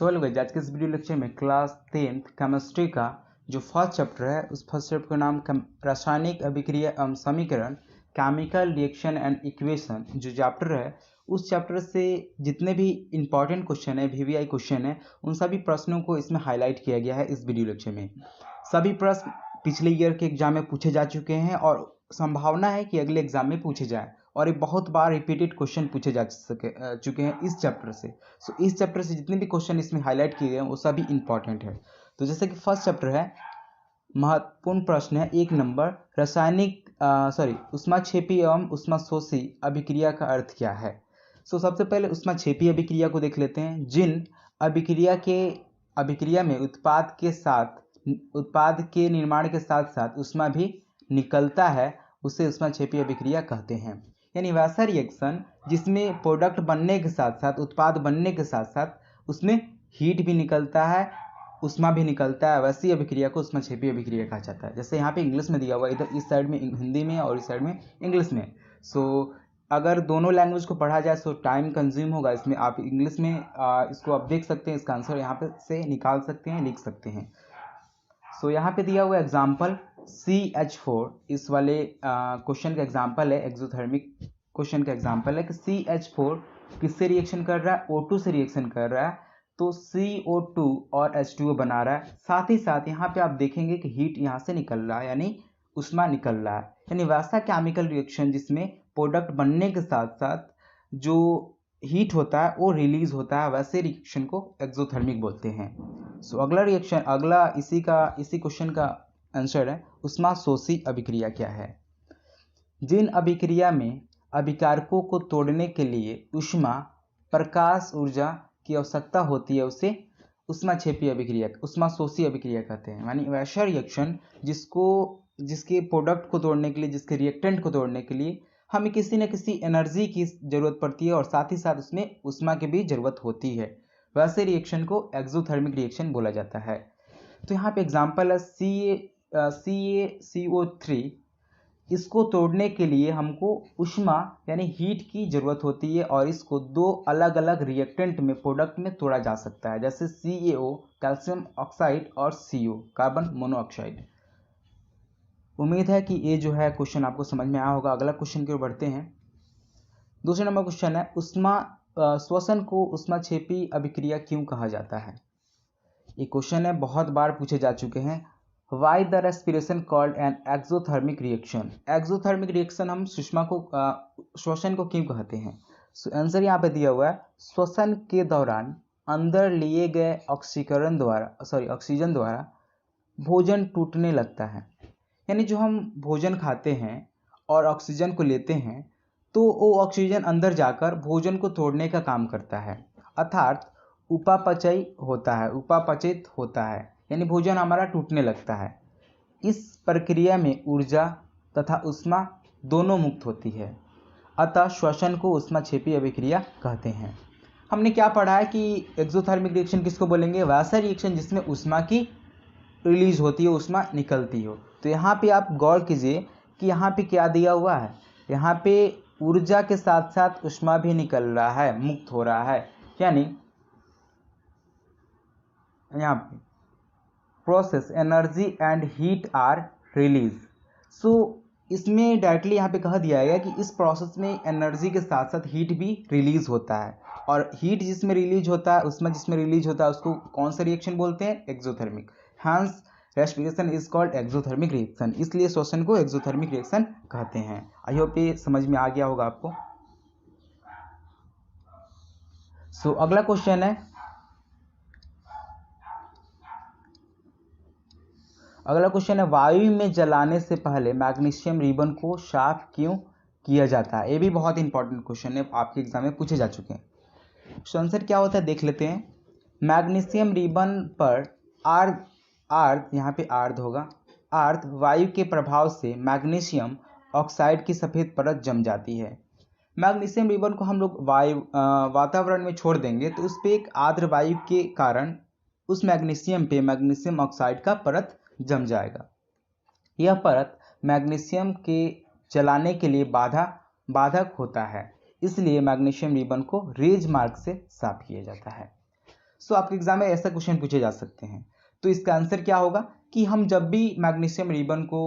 So hello guys, आज के इस वीडियो लेक्चर में क्लास 10th केमिस्ट्री का जो फर्स्ट चैप्टर है उस फर्स्ट चैप्टर का नाम रासायनिक अभिक्रिया एवं समीकरण केमिकल रिएक्शन एंड इक्वेशन जो चैप्टर है उस चैप्टर से जितने भी इंपॉर्टेंट क्वेश्चन है वीवीआई क्वेश्चन है उन सभी प्रश्नों को इसमें हाईलाइट किया गया है। इस वीडियो लेक्चर में सभी प्रश्न पिछले ईयर के एग्जाम में पूछे जा चुके हैं और संभावना है कि अगले एग्जाम में पूछे जाए और ये बहुत बार रिपीटेड क्वेश्चन पूछे जा चुके हैं इस चैप्टर से। सो इस चैप्टर से जितने भी क्वेश्चन इसमें हाईलाइट किए गए हैं वो सभी इंपॉर्टेंट है। तो जैसे कि फर्स्ट चैप्टर है, महत्वपूर्ण प्रश्न है 1 नंबर, रासायनिक ऊष्माक्षेपी एवं ऊष्माशोषी अभिक्रिया का अर्थ क्या है। सो सबसे पहले ऊष्माक्षेपी अभिक्रिया को देख लेते हैं। जिन अभिक्रिया में उत्पाद के निर्माण के साथ साथ ऊष्मा भी निकलता है उसे ऊष्माक्षेपी अभिक्रिया कहते हैं। यानी वैसा रिएक्शन जिसमें प्रोडक्ट बनने के साथ साथ उत्पाद बनने के साथ साथ उसमें हीट भी निकलता है, ऊष्मा भी निकलता है, वैसी अभिक्रिया को ऊष्माक्षेपी अभिक्रिया कहा जाता है। जैसे यहाँ पे इंग्लिश में दिया हुआ है, इधर इस साइड में हिंदी में और इस साइड में इंग्लिश में। सो अगर दोनों लैंग्वेज को पढ़ा जाए तो टाइम कंज्यूम होगा। इसमें आप इंग्लिश में इसको आप देख सकते हैं, इसका आंसर यहाँ पे से निकाल सकते हैं, लिख सकते हैं। सो यहाँ पे दिया हुआ एग्जाम्पल CH4 इस वाले क्वेश्चन का एग्जाम्पल है, एक्सोथर्मिक क्वेश्चन का एग्जाम्पल है कि CH4 किससे रिएक्शन कर रहा है, O2 से रिएक्शन कर रहा है, तो CO2 और H2O बना रहा है। साथ ही साथ यहाँ पे आप देखेंगे कि हीट यहाँ से निकल रहा है, यानी ऊष्मा निकल रहा है। यानी वैसा केमिकल रिएक्शन जिसमें प्रोडक्ट बनने के साथ साथ जो हीट होता है वो रिलीज होता है, वैसे रिएक्शन को एक्सोथर्मिक बोलते हैं। सो अगला इसी क्वेश्चन का आंसर है ऊष्माशोषी अभिक्रिया क्या है। जिन अभिक्रिया में अभिकारकों को तोड़ने के लिए ऊष्मा प्रकाश ऊर्जा की आवश्यकता होती है उसे ऊष्माशोषी अभिक्रिया कहते हैं। यानी वैसा रिएक्शन जिसके प्रोडक्ट को तोड़ने के लिए, जिसके रिएक्टेंट को तोड़ने के लिए हमें किसी न किसी एनर्जी की ज़रूरत पड़ती है और साथ ही साथ उसमें ऊष्मा की भी ज़रूरत होती है, वैसे रिएक्शन को एक्सोथर्मिक रिएक्शन बोला जाता है। तो यहाँ पे एग्जांपल है CaCO3। इसको तोड़ने के लिए हमको ऊष्मा यानी हीट की ज़रूरत होती है और इसको दो अलग अलग रिएक्टेंट में प्रोडक्ट में तोड़ा जा सकता है, जैसे CaO कैल्शियम ऑक्साइड और CO कार्बन मोनोऑक्साइड। उम्मीद है कि ये जो है क्वेश्चन आपको समझ में आया होगा। अगला क्वेश्चन की ओर बढ़ते हैं। दूसरे नंबर क्वेश्चन है श्वसन को ऊष्माक्षेपी अभिक्रिया क्यों कहा जाता है। ये क्वेश्चन है, बहुत बार पूछे जा चुके हैं। Why the respiration called an exothermic reaction. Exothermic reaction हम श्वसन को क्यों कहते हैं। आंसर यहाँ पे दिया हुआ है, श्वसन के दौरान अंदर लिए गए ऑक्सीजन द्वारा भोजन टूटने लगता है। यानी जो हम भोजन खाते हैं और ऑक्सीजन को लेते हैं तो वो ऑक्सीजन अंदर जाकर भोजन को तोड़ने का काम करता है, अर्थात उपापचय होता है, यानी भोजन हमारा टूटने लगता है। इस प्रक्रिया में ऊर्जा तथा ऊष्मा दोनों मुक्त होती है, अतः श्वसन को ऊष्माक्षेपी अभिक्रिया कहते हैं। हमने क्या पढ़ा है कि एक्सोथर्मिक रिएक्शन किसको बोलेंगे, वैसा रिएक्शन जिसमें ऊष्मा की रिलीज होती है, ऊष्मा निकलती हो। तो यहाँ पे आप गौर कीजिए कि यहाँ पे क्या दिया हुआ है, यहाँ पे ऊर्जा के साथ साथ ऊष्मा भी निकल रहा है, मुक्त हो रहा है। यानी यहाँ पे process energy and heat are release. So इसमें डायरेक्टली यहाँ पे कह दिया गया कि इस प्रोसेस में एनर्जी के साथ साथ हीट भी रिलीज होता है, और हीट जिसमें रिलीज होता है, ऊष्मा जिसमें रिलीज होता है, उसको कौन सा रिएक्शन बोलते हैं, exothermic. Hence respiration is called exothermic reaction, इसलिए श्वसन को एक्सोथर्मिक रिएक्शन कहते हैं। आई होप ये समझ में आ गया होगा आपको। सो अगला क्वेश्चन है वायु में जलाने से पहले मैग्नीशियम रिबन को साफ क्यों किया जाता है। ये भी बहुत इंपॉर्टेंट क्वेश्चन है, आपके एग्जाम में पूछे जा चुके हैं। आंसर क्या होता है देख लेते हैं। मैग्नीशियम रिबन पर यहाँ पे आर्द्र वायु के प्रभाव से मैग्नीशियम ऑक्साइड की सफ़ेद परत जम जाती है। मैग्नीशियम रिबन को हम लोग वातावरण में छोड़ देंगे तो उस पर एक आर्द्र वायु के कारण उस मैग्नीशियम पे मैग्नीशियम ऑक्साइड का परत जम जाएगा। यह परत मैग्नीशियम के जलाने के लिए बाधक होता है, इसलिए मैग्नीशियम रिबन को रेज मार्ग से साफ किया जाता है। सो आपके एग्जाम में ऐसा क्वेश्चन पूछे जा सकते हैं। तो इसका आंसर क्या होगा कि हम जब भी मैग्नीशियम रिबन को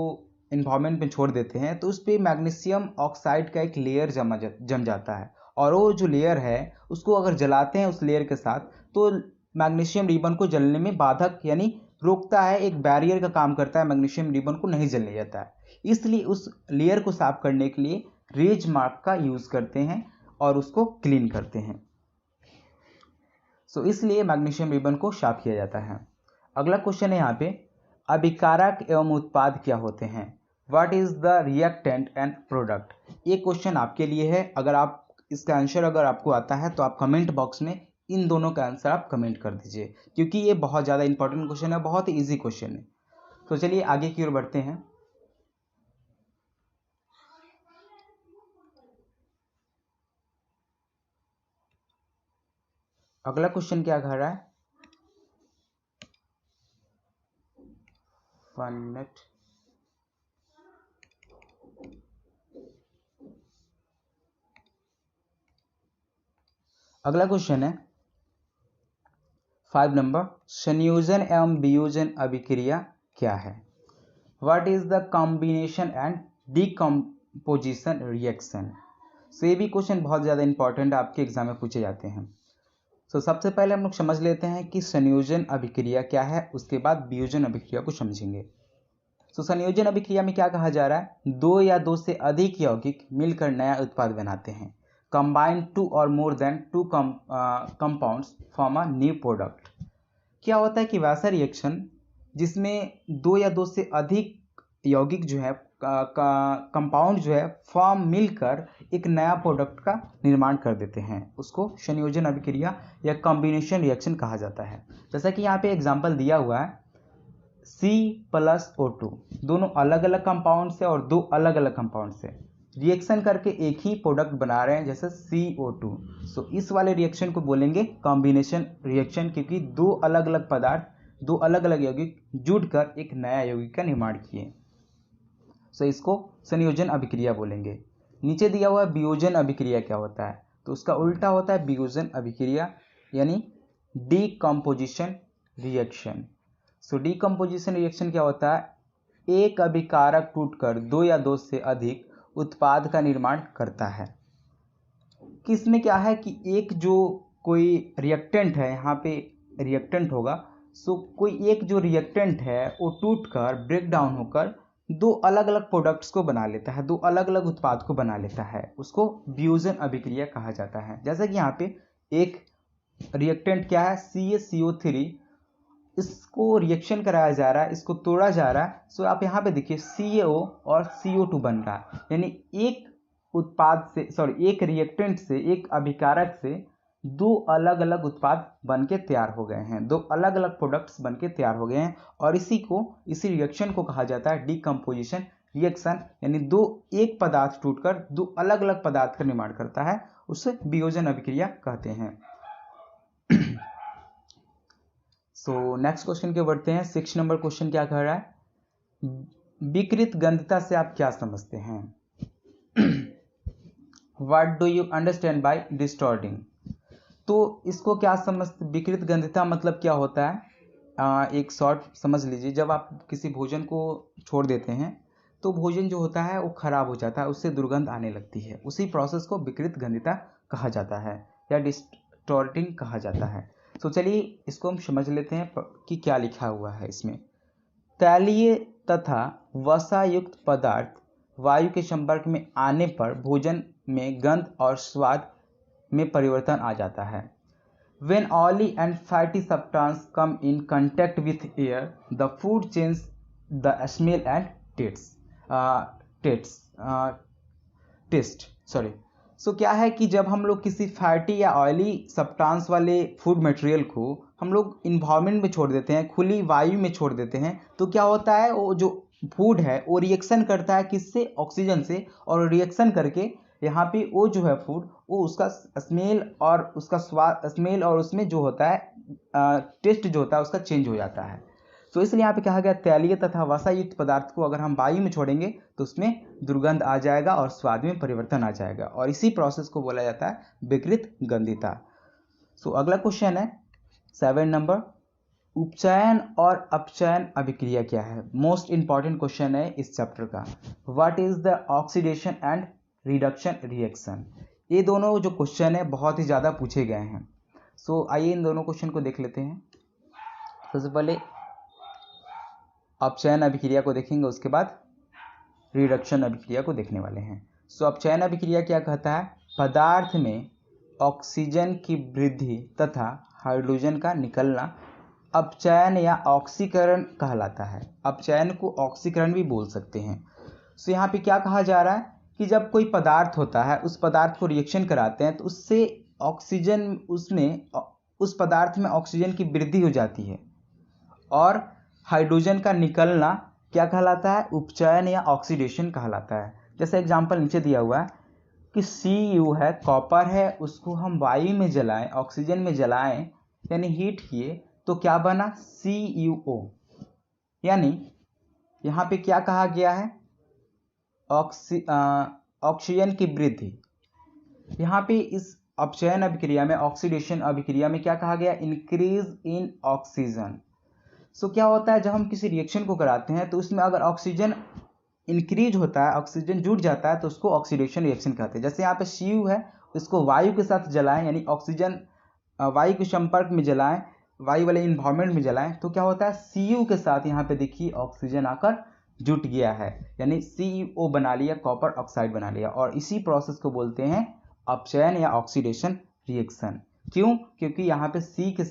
इन्वायरमेंट में छोड़ देते हैं तो उस पर मैग्नीशियम ऑक्साइड का एक लेयर जम जाता है, और वो जो लेयर है उसको अगर जलाते हैं उस लेयर के साथ तो मैग्नीशियम रिबन को जलने में बाधक यानी रोकता है, एक बैरियर का काम करता है, मैग्नीशियम रिबन को नहीं जलने देता है। इसलिए उस लेयर को साफ करने के लिए रेज मार्क का यूज करते हैं और उसको क्लीन करते हैं। सो इसलिए मैग्नीशियम रिबन को साफ किया जाता है। अगला क्वेश्चन है यहाँ पे, अभिकारक एवं उत्पाद क्या होते हैं? What is the reactant and product? ये क्वेश्चन आपके लिए है। अगर आप इसका आंसर अगर आपको आता है तो आप कमेंट बॉक्स में इन दोनों का आंसर आप कमेंट कर दीजिए, क्योंकि ये बहुत ज़्यादा इंपॉर्टेंट क्वेश्चन है, बहुत ही ईजी क्वेश्चन है। तो चलिए आगे की ओर बढ़ते हैं। अगला क्वेश्चन क्या कह रहा है? 1 मिनट। अगला क्वेश्चन है 5 नंबर, संयोजन एवं वियोजन अभिक्रिया क्या है? What is the combination and decomposition reaction? So ये भी क्वेश्चन बहुत ज़्यादा इंपॉर्टेंट आपके एग्जाम में पूछे जाते हैं। सो सबसे पहले हम लोग समझ लेते हैं कि संयोजन अभिक्रिया क्या है, उसके बाद वियोजन अभिक्रिया को समझेंगे। सो संयोजन अभिक्रिया में क्या कहा जा रहा है? दो या दो से अधिक यौगिक मिलकर नया उत्पाद बनाते हैं। कंबाइन टू और more than two compounds form a new product. क्या होता है कि वैसा रिएक्शन जिसमें दो या दो से अधिक यौगिक जो है कंपाउंड जो है फॉर्म मिलकर एक नया प्रोडक्ट का निर्माण कर देते हैं, उसको संयोजन अभिक्रिया या कॉम्बिनेशन रिएक्शन कहा जाता है। जैसा कि यहाँ पे एग्जांपल दिया हुआ है, C+O2 दोनों अलग अलग कंपाउंड से और दो अलग अलग कंपाउंड से रिएक्शन करके एक ही प्रोडक्ट बना रहे हैं, जैसे CO2। सो इस वाले रिएक्शन को बोलेंगे कॉम्बिनेशन रिएक्शन, क्योंकि दो अलग अलग पदार्थ, दो अलग अलग यौगिक जुड़कर एक नया यौगिक का निर्माण किए। सो इसको संयोजन अभिक्रिया बोलेंगे। नीचे दिया हुआ वियोजन अभिक्रिया क्या होता है? तो उसका उल्टा होता है वियोजन अभिक्रिया, यानी डीकम्पोजिशन रिएक्शन। सो डीकम्पोजिशन रिएक्शन क्या होता है? एक अभिकारक टूटकर दो या दो से अधिक उत्पाद का निर्माण करता है। किसमें क्या है कि एक जो कोई रिएक्टेंट है, यहाँ पे रिएक्टेंट होगा, सो कोई एक जो रिएक्टेंट है वो टूटकर ब्रेक डाउन होकर दो अलग अलग प्रोडक्ट्स को बना लेता है, दो अलग अलग उत्पाद को बना लेता है, उसको वियोजन अभिक्रिया कहा जाता है। जैसे कि यहाँ पे एक रिएक्टेंट क्या है, CaCO3, इसको रिएक्शन कराया जा रहा है, इसको तोड़ा जा रहा है। सो आप यहाँ पे देखिए CaO और CO2 बन रहा है, यानी एक उत्पाद से, सॉरी, एक रिएक्टेंट से, एक अभिकारक से दो अलग अलग उत्पाद बन के तैयार हो गए हैं, दो अलग अलग प्रोडक्ट्स बन के तैयार हो गए हैं, और इसी रिएक्शन को कहा जाता है डीकम्पोजिशन रिएक्शन, यानी एक पदार्थ टूटकर दो अलग अलग पदार्थ का निर्माण करता है, उसे वियोजन अभिक्रिया कहते हैं। सो नेक्स्ट क्वेश्चन के बढ़ते हैं। 6 नंबर क्वेश्चन क्या कह रहा है? विकृत गंधता से आप क्या समझते हैं? What do you understand by distorting? तो इसको क्या समझते, विकृत गंधता मतलब क्या होता है? एक शॉर्ट समझ लीजिए, जब आप किसी भोजन को छोड़ देते हैं तो भोजन जो होता है वो खराब हो जाता है, उससे दुर्गंध आने लगती है, उसी प्रोसेस को विकृत गंधता कहा जाता है या डिस्टॉर्टिंग कहा जाता है। तो चलिए इसको हम समझ लेते हैं कि क्या लिखा हुआ है इसमें। तैलीय तथा वसायुक्त पदार्थ वायु के संपर्क में आने पर भोजन में गंध और स्वाद में परिवर्तन आ जाता है। When oily and fatty substance come in contact with air, the food changes the smell and taste. सो क्या है कि जब हम लोग किसी फैटी या ऑयली सब्सटेंस वाले फूड मटेरियल को हम लोग इन्वायरमेंट में छोड़ देते हैं, खुली वायु में छोड़ देते हैं, तो क्या होता है, वो जो फूड है वो रिएक्शन करता है किससे? ऑक्सीजन से, और रिएक्शन करके यहाँ पे वो जो है फूड, वो उसका स्मेल और उसका स्वाद, स्मेल और उसमें जो होता है टेस्ट जो होता है उसका चेंज हो जाता है। तो इसलिए यहाँ पे कहा गया तैलीय तथा वसायुक्त पदार्थ को अगर हम वायु में छोड़ेंगे तो उसमें दुर्गंध आ जाएगा और स्वाद में परिवर्तन आ जाएगा, और इसी प्रोसेस को बोला जाता है विकृत गंधिता। सो अगला क्वेश्चन है 7 नंबर, उपचयन और अपचयन अभिक्रिया क्या है? मोस्ट इंपॉर्टेंट क्वेश्चन है इस चैप्टर का। What is the oxidation and reduction reaction? ये दोनों जो क्वेश्चन है बहुत ही ज़्यादा पूछे गए हैं। सो आइए इन दोनों क्वेश्चन को देख लेते हैं। सबसे पहले अपचयन अभिक्रिया को देखेंगे, उसके बाद रिडक्शन अभिक्रिया को देखने वाले हैं। सो अपचयन अभिक्रिया क्या कहता है? पदार्थ में ऑक्सीजन की वृद्धि तथा हाइड्रोजन का निकलना अपचयन या ऑक्सीकरण कहलाता है। अपचयन को ऑक्सीकरण भी बोल सकते हैं। सो यहाँ पे क्या कहा जा रहा है कि जब कोई पदार्थ होता है, उस पदार्थ को रिएक्शन कराते हैं तो उससे ऑक्सीजन, उसमें उस पदार्थ में ऑक्सीजन की वृद्धि हो जाती है और हाइड्रोजन का निकलना क्या कहलाता है? उपचयन या ऑक्सीडेशन कहलाता है। जैसे एग्जाम्पल नीचे दिया हुआ है कि Cu है, कॉपर है, उसको हम वायु में जलाएं, ऑक्सीजन में जलाएं यानी हीट किए तो क्या बना? CuO। यानी यहाँ पे क्या कहा गया है? ऑक्सीजन की वृद्धि। यहाँ पे इस अपचयन अभिक्रिया में, ऑक्सीडेशन अभिक्रिया में क्या कहा गया? Increase in oxygen. सो क्या होता है जब हम किसी रिएक्शन को कराते हैं तो उसमें अगर ऑक्सीजन इंक्रीज होता है, ऑक्सीजन जुड़ जाता है तो उसको ऑक्सीडेशन रिएक्शन कहते हैं। जैसे यहाँ पे Cu है, इसको वायु के साथ जलाएं यानी ऑक्सीजन वायु के संपर्क में जलाएं, वायु वाले इन्वायरमेंट में जलाएं तो क्या होता है? Cu के साथ यहाँ पे देखिए ऑक्सीजन आकर जुट गया है यानी CuO बना लिया, कॉपर ऑक्साइड बना लिया, और इसी प्रोसेस को बोलते हैं अपचयन या ऑक्सीडेशन रिएक्शन। क्यों? क्योंकि यहाँ पे Cu के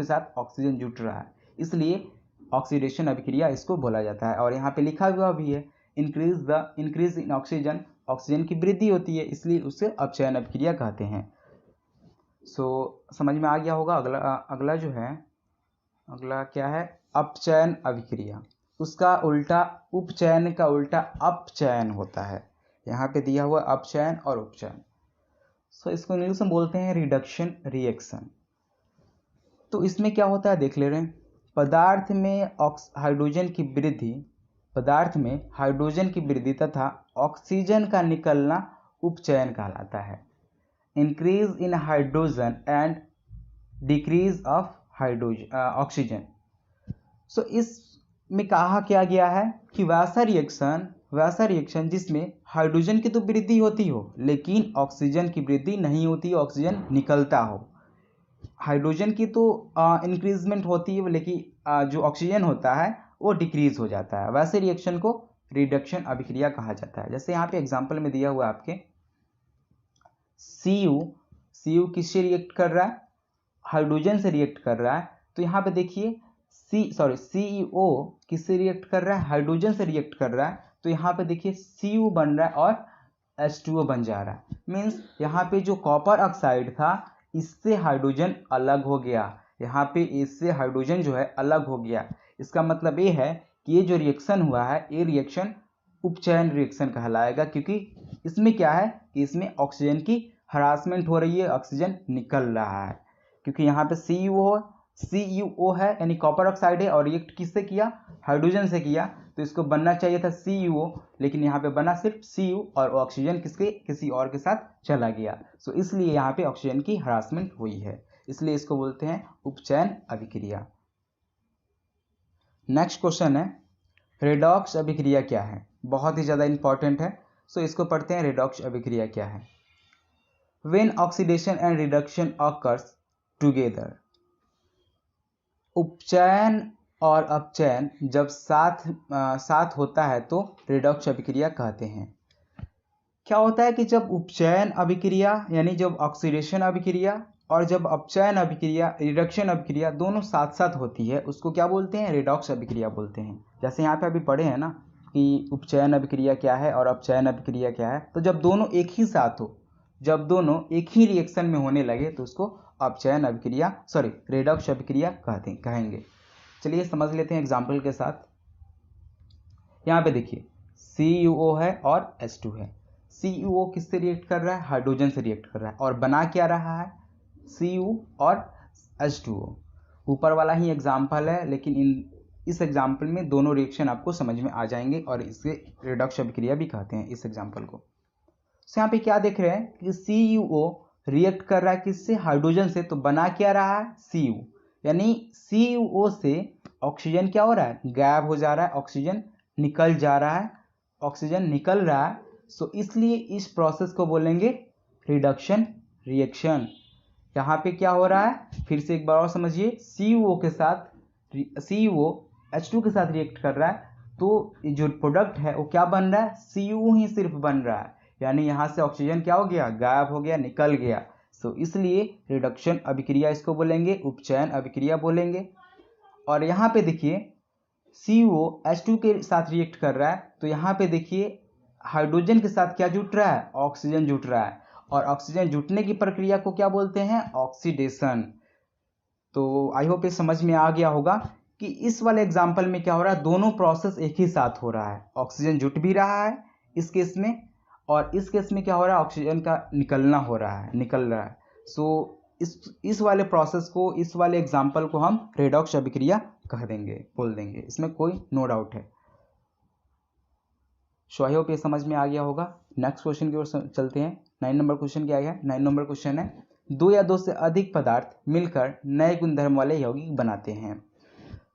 साथ ऑक्सीजन जुट रहा है, इसलिए ऑक्सीडेशन अभिक्रिया इसको बोला जाता है। और यहाँ पे लिखा हुआ भी है इंक्रीज इन ऑक्सीजन, ऑक्सीजन की वृद्धि होती है, इसलिए उसे अपचयन अभिक्रिया कहते हैं। सो समझ में आ गया होगा। अगला जो है, अगला क्या है? अपचयन अभिक्रिया। उसका उल्टा, उपचयन का उल्टा अपचयन होता है। यहाँ पे दिया हुआ अपचयन और उपचयन। सो इसको इंग्लिश में बोलते हैं रिडक्शन रिएक्शन। तो इसमें क्या होता है देख ले रहे हैं। पदार्थ में हाइड्रोजन की वृद्धि तथा ऑक्सीजन का निकलना उपचयन कहलाता है। Increase in hydrogen and decrease of oxygen. So इसमें कहा क्या गया है कि वैसा रिएक्शन जिसमें हाइड्रोजन की तो वृद्धि होती हो लेकिन ऑक्सीजन की वृद्धि नहीं होती, ऑक्सीजन निकलता हो। हाइड्रोजन की तो इंक्रीजमेंट होती है लेकिन जो ऑक्सीजन होता है वो डिक्रीज हो जाता है, वैसे रिएक्शन को रिडक्शन अभिक्रिया कहा जाता है। जैसे यहाँ पे एग्जांपल में दिया हुआ है आपके Cu किससे रिएक्ट कर रहा है? हाइड्रोजन से रिएक्ट कर रहा है। तो यहाँ पे देखिए CEO किससे रिएक्ट कर रहा है? हाइड्रोजन से रिएक्ट कर रहा है। तो यहाँ पे देखिए Cu बन रहा है और H2O बन जा रहा है। मीन्स यहाँ पे जो कॉपर ऑक्साइड था इससे हाइड्रोजन अलग हो गया, यहाँ पे इससे हाइड्रोजन जो है अलग हो गया। इसका मतलब ये है कि ये जो रिएक्शन हुआ है ये रिएक्शन उपचयन रिएक्शन कहलाएगा, क्योंकि इसमें क्या है कि इसमें ऑक्सीजन की हरासमेंट हो रही है, ऑक्सीजन निकल रहा है। क्योंकि यहाँ पे CuO है यानी कॉपर ऑक्साइड है और रिएक्ट किससे किया? हाइड्रोजन से किया। तो इसको बनना चाहिए था CuO, लेकिन यहाँ पे बना सिर्फ Cu और ऑक्सीजन किसी और के साथ चला गया। सो इसलिए यहाँ पे ऑक्सीजन की हरासमेंट हुई है, इसलिए इसको बोलते हैं उपचयन अभिक्रिया। नेक्स्ट क्वेश्चन है रेडॉक्स अभिक्रिया क्या है? बहुत ही ज़्यादा इंपॉर्टेंट है। सो इसको पढ़ते हैं, रेडॉक्स अभिक्रिया क्या है? When oxidation and reduction occurs together, उपचयन और अपचयन जब साथ होता है तो रेडॉक्स अभिक्रिया कहते हैं। क्या होता है कि जब उपचयन अभिक्रिया यानी जब ऑक्सीडेशन अभिक्रिया और जब अपचयन अभिक्रिया, रिडक्शन अभिक्रिया दोनों साथ साथ होती है उसको क्या बोलते हैं? रेडॉक्स अभिक्रिया बोलते हैं। जैसे यहाँ पे अभी पढ़े हैं ना कि उपचयन अभिक्रिया क्या है और अपचयन अभिक्रिया क्या है। तो जब दोनों एक ही साथ हो, जब दोनों एक ही रिएक्शन में होने लगे तो उसको अपचयन अभिक्रिया रेडॉक्स अभिक्रिया कहेंगे। चलिए समझ लेते हैं एग्जाम्पल के साथ। यहाँ पे देखिए CuO है और H2 है। CuO किससे रिएक्ट कर रहा है? हाइड्रोजन से रिएक्ट कर रहा है और बना क्या रहा है? Cu और H2O। ऊपर वाला ही एग्जाम्पल है लेकिन इस एग्जाम्पल में दोनों रिएक्शन आपको समझ में आ जाएंगे और इसे रेडॉक्स अभिक्रिया भी कहते हैं इस एग्जाम्पल को। तो यहाँ पे क्या देख रहे हैं कि CuO रिएक्ट कर रहा है किससे? हाइड्रोजन से। तो बना क्या रहा है? Cu। यानी CO से ऑक्सीजन क्या हो रहा है, गायब हो जा रहा है, ऑक्सीजन निकल जा रहा है, ऑक्सीजन निकल रहा है। सो इसलिए इस प्रोसेस को बोलेंगे रिडक्शन रिएक्शन। यहाँ पे क्या हो रहा है, फिर से एक बार और समझिए, CO के साथ CO H2 के साथ रिएक्ट कर रहा है, तो जो प्रोडक्ट है वो क्या बन रहा है, CO ही सिर्फ बन रहा है, यानी यहाँ से ऑक्सीजन क्या हो गया, गायब हो गया, निकल गया। सो इसलिए रिडक्शन अभिक्रिया इसको बोलेंगे, उपचयन अभिक्रिया बोलेंगे। और यहाँ पे देखिए CO H2 के साथ रिएक्ट कर रहा है, तो यहाँ पे देखिए हाइड्रोजन के साथ क्या जुट रहा है, ऑक्सीजन जुट रहा है, और ऑक्सीजन जुटने की प्रक्रिया को क्या बोलते हैं, ऑक्सीडेशन। तो आई होप ये समझ में आ गया होगा कि इस वाले एग्जाम्पल में क्या हो रहा है, दोनों प्रोसेस एक ही साथ हो रहा है, ऑक्सीजन जुट भी रहा है इस केस में, और इस केस में क्या हो रहा है, ऑक्सीजन का निकलना हो रहा है, निकल रहा है। सो इस वाले प्रोसेस को, इस वाले एग्जाम्पल को हम रेडॉक्स अभिक्रिया कह देंगे, बोल देंगे, इसमें कोई नो डाउट है। सो आई होप ये समझ में आ गया होगा। नेक्स्ट क्वेश्चन की ओर चलते हैं। 9 नंबर क्वेश्चन क्या है, 9 नंबर क्वेश्चन है, 2 या 2 से अधिक पदार्थ मिलकर नए गुणधर्म वाले यौगिक बनाते हैं।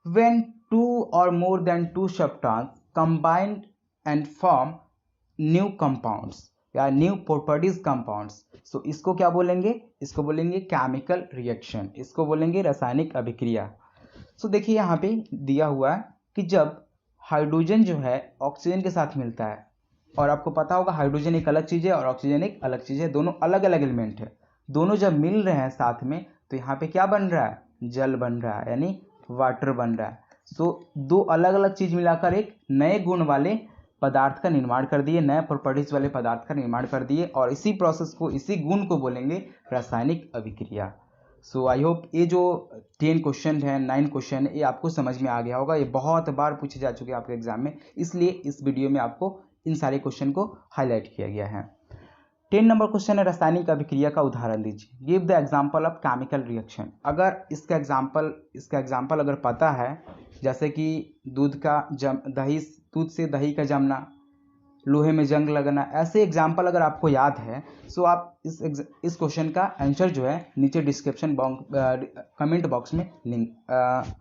When 2 or more than 2 substances combine and form new compounds या new properties compounds, so इसको क्या बोलेंगे, इसको बोलेंगे केमिकल रिएक्शन, इसको बोलेंगे रासायनिक अभिक्रिया। सो देखिए यहाँ पे दिया हुआ है कि जब हाइड्रोजन जो है ऑक्सीजन के साथ मिलता है, और आपको पता होगा हाइड्रोजन एक अलग चीज़ है और ऑक्सीजन एक अलग चीज़ है, दोनों अलग अलग एलिमेंट है, दोनों जब मिल रहे हैं साथ में, तो यहाँ पे क्या बन रहा है, जल बन रहा है, यानी वाटर बन रहा है। सो दो अलग अलग चीज़ मिलाकर एक नए गुण वाले पदार्थ का निर्माण कर दिए, नए प्रॉपर्टीज वाले पदार्थ का निर्माण कर दिए, और इसी प्रोसेस को, इसी गुण को बोलेंगे रासायनिक अभिक्रिया। सो आई होप ये जो 10 क्वेश्चन है, 9 क्वेश्चन है, ये आपको समझ में आ गया होगा। ये बहुत बार पूछे जा चुके हैं आपके एग्जाम में, इसलिए इस वीडियो में आपको इन सारे क्वेश्चन को हाईलाइट किया गया है। 10 नंबर क्वेश्चन है, रासायनिक अभिक्रिया का उदाहरण दीजिए। Give the example of chemical reaction. अगर इसका एग्जाम्पल अगर पता है, जैसे कि दूध से दही का जमना, लोहे में जंग लगना, ऐसे एग्जाम्पल अगर आपको याद है, सो आप इस क्वेश्चन का आंसर जो है नीचे डिस्क्रिप्शन कमेंट बॉक्स में लिंक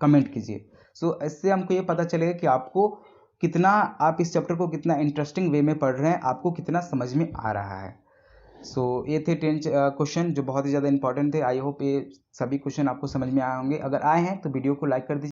कमेंट कीजिए। सो इससे हमको ये पता चलेगा कि आप इस चैप्टर को कितना इंटरेस्टिंग वे में पढ़ रहे हैं, आपको कितना समझ में आ रहा है। सो ये थे 10 क्वेश्चन जो बहुत ही ज़्यादा इंपॉर्टेंट थे। आई होप ये सभी क्वेश्चन आपको समझ में आए होंगे। अगर आए हैं तो वीडियो को लाइक कर दीजिए।